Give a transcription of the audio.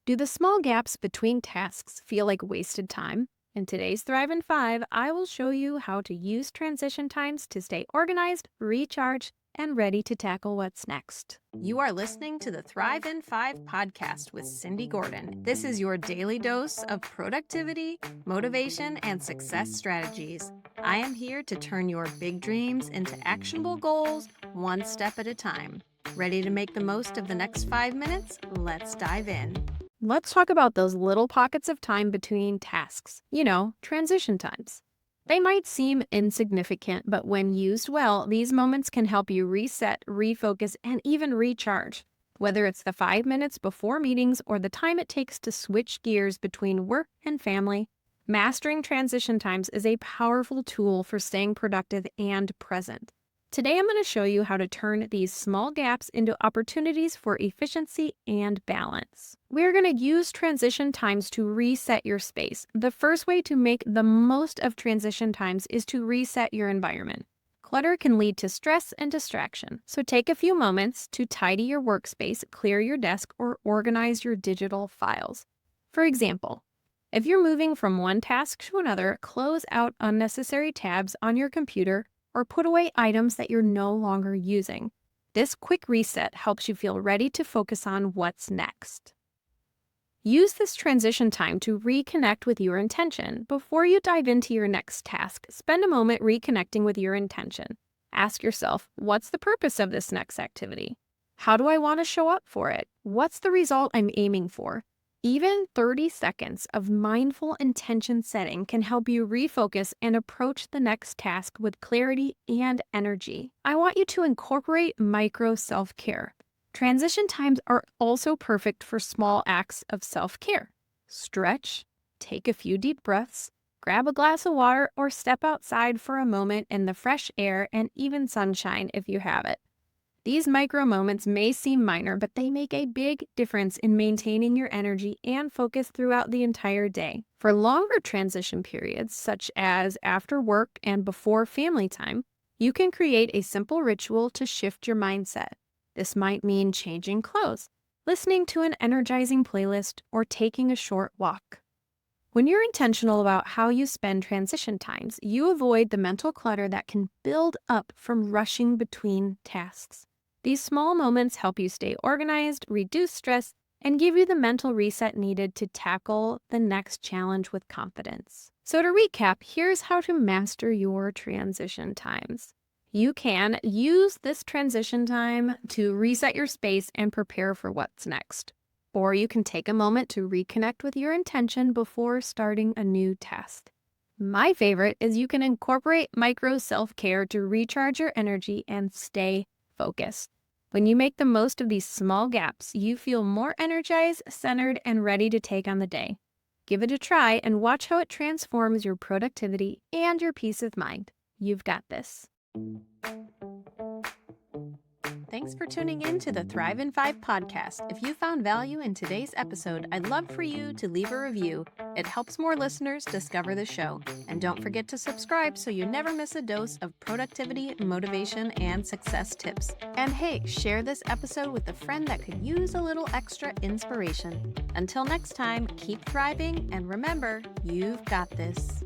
Do the small gaps between tasks feel like wasted time? In today's Thrive in 5, I will show you how to use transition times to stay organized, recharge, and ready to tackle what's next. You are listening to the Thrive in 5 podcast with Cindy Gordon. This is your daily dose of productivity, motivation, and success strategies. I am here to turn your big dreams into actionable goals, one step at a time. Ready to make the most of the next 5 minutes? Let's dive in. Let's talk about those little pockets of time between tasks. Transition times. They might seem insignificant, but when used well, these moments can help you reset, refocus, and even recharge. Whether it's the 5 minutes before meetings or the time it takes to switch gears between work and family, mastering transition times is a powerful tool for staying productive and present. Today, I'm going to show you how to turn these small gaps into opportunities for efficiency and balance. We're going to use transition times to reset your space. The first way to make the most of transition times is to reset your environment. Clutter can lead to stress and distraction, so take a few moments to tidy your workspace, clear your desk, or organize your digital files. For example, if you're moving from one task to another, close out unnecessary tabs on your computer or put away items that you're no longer using. This quick reset helps you feel ready to focus on what's next. Use this transition time to reconnect with your intention. Before you dive into your next task, spend a moment reconnecting with your intention. Ask yourself, what's the purpose of this next activity? How do I want to show up for it? What's the result I'm aiming for? Even 30 seconds of mindful intention setting can help you refocus and approach the next task with clarity and energy. I want you to incorporate micro self-care. Transition times are also perfect for small acts of self-care. Stretch, take a few deep breaths, grab a glass of water, or step outside for a moment in the fresh air and even sunshine if you have it. These micro moments may seem minor, but they make a big difference in maintaining your energy and focus throughout the entire day. For longer transition periods, such as after work and before family time, you can create a simple ritual to shift your mindset. This might mean changing clothes, listening to an energizing playlist, or taking a short walk. When you're intentional about how you spend transition times, you avoid the mental clutter that can build up from rushing between tasks. These small moments help you stay organized, reduce stress, and give you the mental reset needed to tackle the next challenge with confidence. So to recap, here's how to master your transition times. You can use this transition time to reset your space and prepare for what's next. Or you can take a moment to reconnect with your intention before starting a new task. My favorite is you can incorporate micro self-care to recharge your energy and stay focused. When you make the most of these small gaps, you feel more energized, centered, and ready to take on the day. Give it a try and watch how it transforms your productivity and your peace of mind. You've got this. Thanks for tuning in to the Thrive in 5 podcast. If you found value in today's episode, I'd love for you to leave a review. It helps more listeners discover the show. And don't forget to subscribe so you never miss a dose of productivity, motivation, and success tips. And hey, share this episode with a friend that could use a little extra inspiration. Until next time, keep thriving, and remember, you've got this.